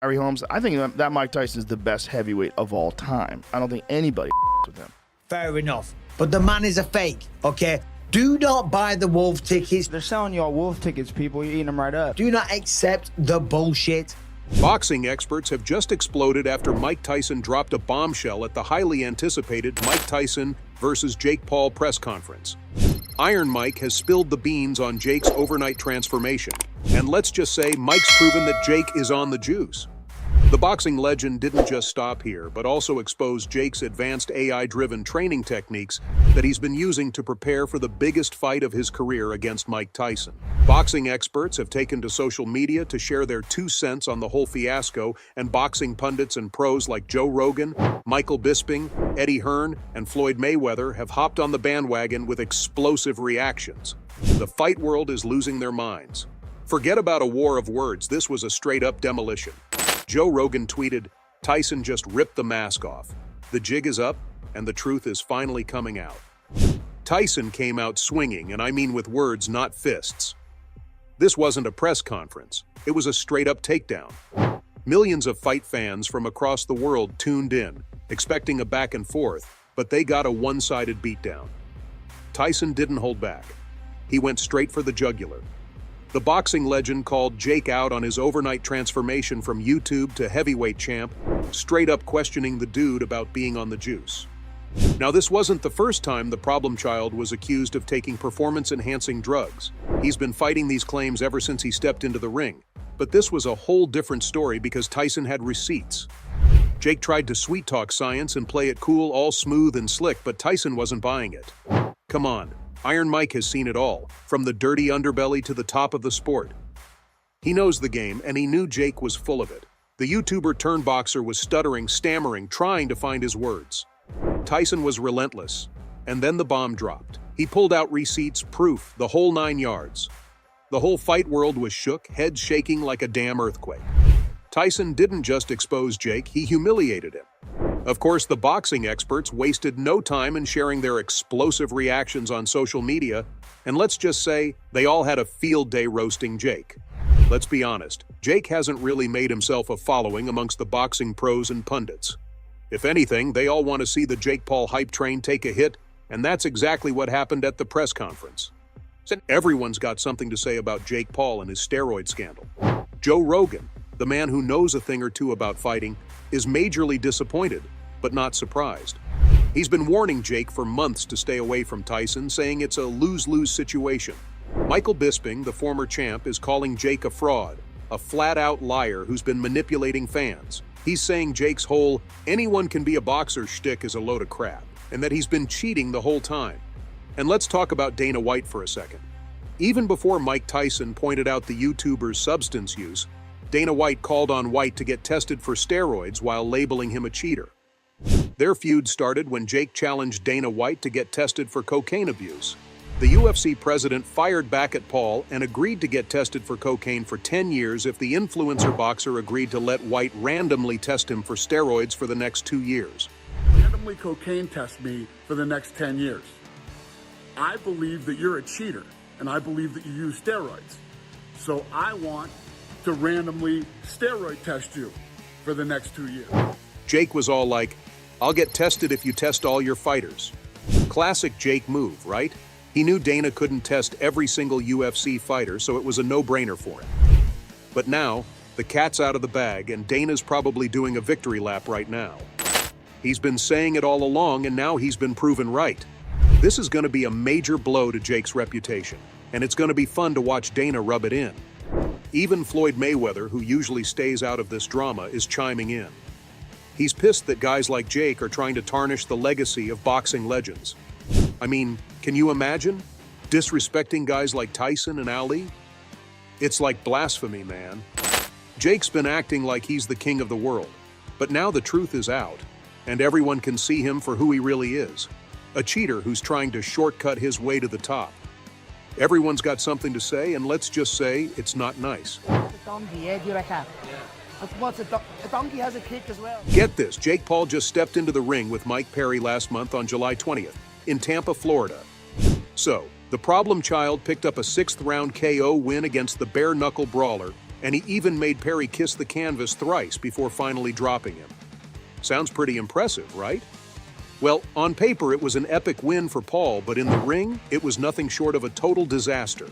Harry Holmes, I think that Mike Tyson is the best heavyweight of all time. I don't think anybody with him. Fair enough. But the man is a fake, okay? Do not buy the wolf tickets. They're selling y'all wolf tickets, people. You're eating them right up. Do not accept the bullshit. Boxing experts have just exploded after Mike Tyson dropped a bombshell at the highly anticipated Mike Tyson versus Jake Paul press conference. Iron Mike has spilled the beans on Jake's overnight transformation, and let's just say Mike's proven that Jake is on the juice. The boxing legend didn't just stop here, but also exposed Jake's advanced AI-driven training techniques that he's been using to prepare for the biggest fight of his career against Mike Tyson. Boxing experts have taken to social media to share their 2 cents on the whole fiasco, and boxing pundits and pros like Joe Rogan, Michael Bisping, Eddie Hearn, and Floyd Mayweather have hopped on the bandwagon with explosive reactions. The fight world is losing their minds. Forget about a war of words, this was a straight-up demolition. Joe Rogan tweeted, "Tyson just ripped the mask off. The jig is up, and the truth is finally coming out." Tyson came out swinging, and I mean with words, not fists. This wasn't a press conference. It was a straight-up takedown. Millions of fight fans from across the world tuned in, expecting a back and forth, but they got a one-sided beatdown. Tyson didn't hold back. He went straight for the jugular. The boxing legend called Jake out on his overnight transformation from YouTube to heavyweight champ, straight up questioning the dude about being on the juice. Now, this wasn't the first time the problem child was accused of taking performance-enhancing drugs. He's been fighting these claims ever since he stepped into the ring. But this was a whole different story because Tyson had receipts. Jake tried to sweet-talk science and play it cool, all smooth and slick, but Tyson wasn't buying it. Come on. Iron Mike has seen it all, from the dirty underbelly to the top of the sport. He knows the game, and he knew Jake was full of it. The YouTuber-turned-boxer was stuttering, stammering, trying to find his words. Tyson was relentless, and then the bomb dropped. He pulled out receipts, proof, the whole 9 yards. The whole fight world was shook, heads shaking like a damn earthquake. Tyson didn't just expose Jake, he humiliated him. Of course, the boxing experts wasted no time in sharing their explosive reactions on social media, and let's just say they all had a field day roasting Jake. Let's be honest, Jake hasn't really made himself a following amongst the boxing pros and pundits. If anything, they all want to see the Jake Paul hype train take a hit, and that's exactly what happened at the press conference. Everyone's got something to say about Jake Paul and his steroid scandal. Joe Rogan, the man who knows a thing or two about fighting, is majorly disappointed, but not surprised. He's been warning Jake for months to stay away from Tyson, saying it's a lose-lose situation. Michael Bisping, the former champ, is calling Jake a fraud, a flat-out liar who's been manipulating fans. He's saying Jake's whole "anyone can be a boxer" shtick is a load of crap, and that he's been cheating the whole time. And let's talk about Dana White for a second. Even before Mike Tyson pointed out the YouTuber's substance use, Dana White called on White to get tested for steroids while labeling him a cheater. Their feud started when Jake challenged Dana White to get tested for cocaine abuse. The UFC president fired back at Paul and agreed to get tested for cocaine for 10 years if the influencer boxer agreed to let White randomly test him for steroids for the next 2 years. Randomly cocaine test me for the next 10 years. I believe that you're a cheater, and I believe that you use steroids. So I want to randomly steroid test you for the next 2 years. Jake was all like, "I'll get tested if you test all your fighters." Classic Jake move, right? He knew Dana couldn't test every single UFC fighter, so it was a no-brainer for him. But now, the cat's out of the bag, and Dana's probably doing a victory lap right now. He's been saying it all along, and now he's been proven right. This is going to be a major blow to Jake's reputation, and it's going to be fun to watch Dana rub it in. Even Floyd Mayweather, who usually stays out of this drama, is chiming in. He's pissed that guys like Jake are trying to tarnish the legacy of boxing legends. I mean, can you imagine? Disrespecting guys like Tyson and Ali? It's like blasphemy, man. Jake's been acting like he's the king of the world, but now the truth is out, and everyone can see him for who he really is. A cheater who's trying to shortcut his way to the top. Everyone's got something to say, and let's just say it's not nice. A donkey has a kick as well. Get this, Jake Paul just stepped into the ring with Mike Perry last month on July 20th in Tampa, Florida. So, the problem child picked up a 6th-round KO win against the bare-knuckle brawler and he even made Perry kiss the canvas thrice before finally dropping him. Sounds pretty impressive, right? Well, on paper it was an epic win for Paul, but in the ring, it was nothing short of a total disaster.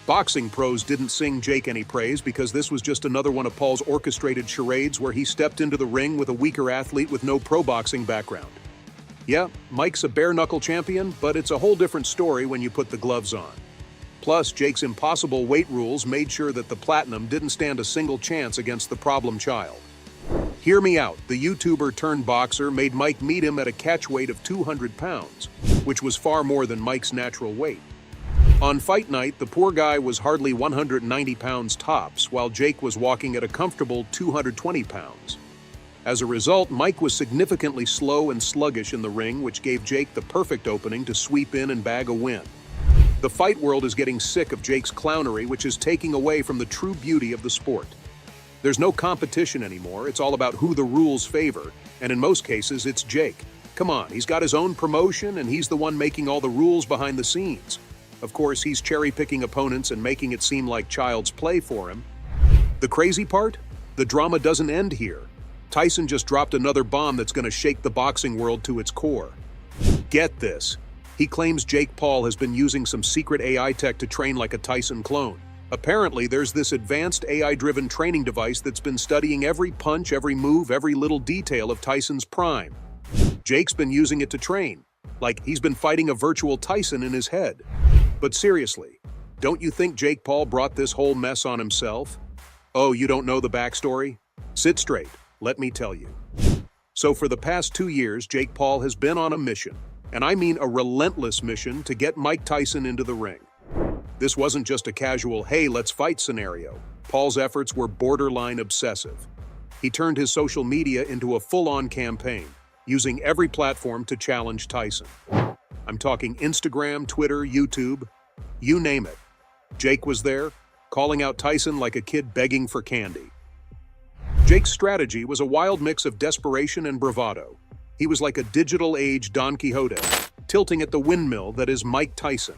Boxing pros didn't sing Jake any praise because this was just another one of Paul's orchestrated charades where he stepped into the ring with a weaker athlete with no pro boxing background. Yeah, Mike's a bare-knuckle champion, but it's a whole different story when you put the gloves on. Plus, Jake's impossible weight rules made sure that the Platinum didn't stand a single chance against the problem child. Hear me out, the YouTuber turned boxer made Mike meet him at a catch weight of 200 pounds, which was far more than Mike's natural weight. On fight night, the poor guy was hardly 190 pounds tops, while Jake was walking at a comfortable 220 pounds. As a result, Mike was significantly slow and sluggish in the ring, which gave Jake the perfect opening to sweep in and bag a win. The fight world is getting sick of Jake's clownery, which is taking away from the true beauty of the sport. There's no competition anymore, it's all about who the rules favor, and in most cases, it's Jake. Come on, he's got his own promotion, and he's the one making all the rules behind the scenes. Of course, he's cherry-picking opponents and making it seem like child's play for him. The crazy part? The drama doesn't end here. Tyson just dropped another bomb that's going to shake the boxing world to its core. Get this. He claims Jake Paul has been using some secret AI tech to train like a Tyson clone. Apparently, there's this advanced AI-driven training device that's been studying every punch, every move, every little detail of Tyson's prime. Jake's been using it to train, like he's been fighting a virtual Tyson in his head. But seriously, don't you think Jake Paul brought this whole mess on himself? Oh, you don't know the backstory? Sit straight, let me tell you. So for the past 2 years, Jake Paul has been on a mission, and I mean a relentless mission to get Mike Tyson into the ring. This wasn't just a casual, hey, let's fight scenario. Paul's efforts were borderline obsessive. He turned his social media into a full-on campaign, using every platform to challenge Tyson. I'm talking Instagram, Twitter, YouTube, you name it. Jake was there, calling out Tyson like a kid begging for candy. Jake's strategy was a wild mix of desperation and bravado. He was like a digital-age Don Quixote, tilting at the windmill that is Mike Tyson.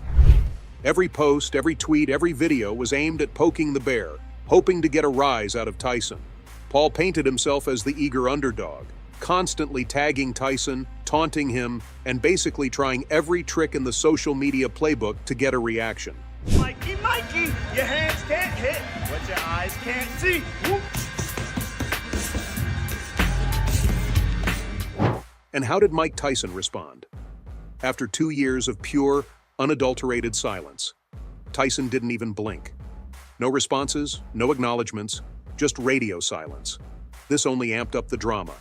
Every post, every tweet, every video was aimed at poking the bear, hoping to get a rise out of Tyson. Paul painted himself as the eager underdog, constantly tagging Tyson, taunting him, and basically trying every trick in the social media playbook to get a reaction. Mikey, Mikey, your hands can't hit what your eyes can't see. Whoop. And how did Mike Tyson respond? After 2 years of pure, unadulterated silence, Tyson didn't even blink. No responses, no acknowledgements, just radio silence. This only amped up the drama.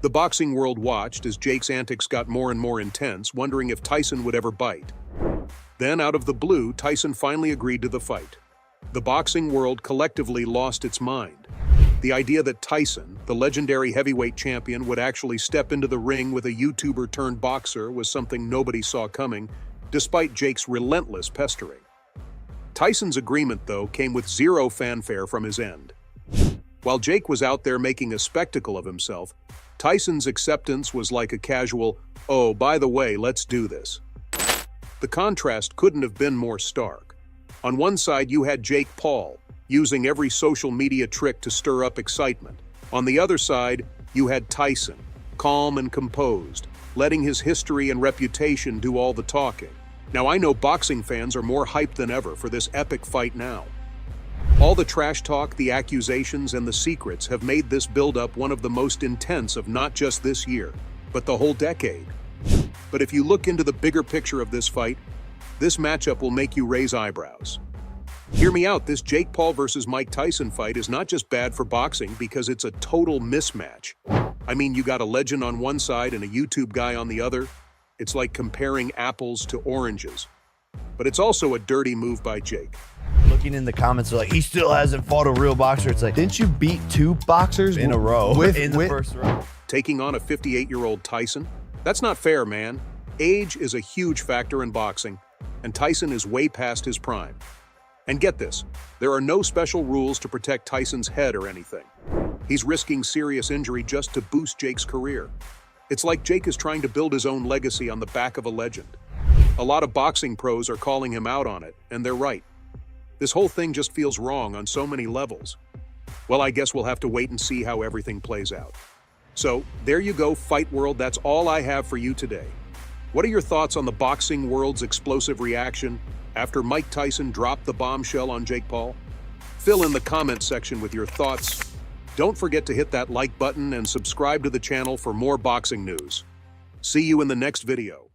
The boxing world watched as Jake's antics got more and more intense, wondering if Tyson would ever bite. Then, out of the blue, Tyson finally agreed to the fight. The boxing world collectively lost its mind. The idea that Tyson, the legendary heavyweight champion, would actually step into the ring with a YouTuber turned boxer was something nobody saw coming, despite Jake's relentless pestering. Tyson's agreement, though, came with zero fanfare from his end. While Jake was out there making a spectacle of himself, Tyson's acceptance was like a casual, oh, by the way, let's do this. The contrast couldn't have been more stark. On one side, you had Jake Paul, using every social media trick to stir up excitement. On the other side, you had Tyson, calm and composed, letting his history and reputation do all the talking. Now, I know boxing fans are more hyped than ever for this epic fight now. All the trash talk, the accusations, and the secrets have made this build-up one of the most intense of not just this year, but the whole decade. But if you look into the bigger picture of this fight, this matchup will make you raise eyebrows. Hear me out, this Jake Paul versus Mike Tyson fight is not just bad for boxing because it's a total mismatch. I mean, you got a legend on one side and a YouTube guy on the other. It's like comparing apples to oranges. But it's also a dirty move by Jake. Looking in the comments, they're like, he still hasn't fought a real boxer. It's like, didn't you beat 2 boxers in a row in the first round? Taking on a 58-year-old Tyson? That's not fair, man. Age is a huge factor in boxing, and Tyson is way past his prime. And get this, there are no special rules to protect Tyson's head or anything. He's risking serious injury just to boost Jake's career. It's like Jake is trying to build his own legacy on the back of a legend. A lot of boxing pros are calling him out on it, and they're right. This whole thing just feels wrong on so many levels. Well, I guess we'll have to wait and see how everything plays out. So, there you go, Fight World. That's all I have for you today. What are your thoughts on the boxing world's explosive reaction after Mike Tyson dropped the bombshell on Jake Paul? Fill in the comment section with your thoughts. Don't forget to hit that like button and subscribe to the channel for more boxing news. See you in the next video.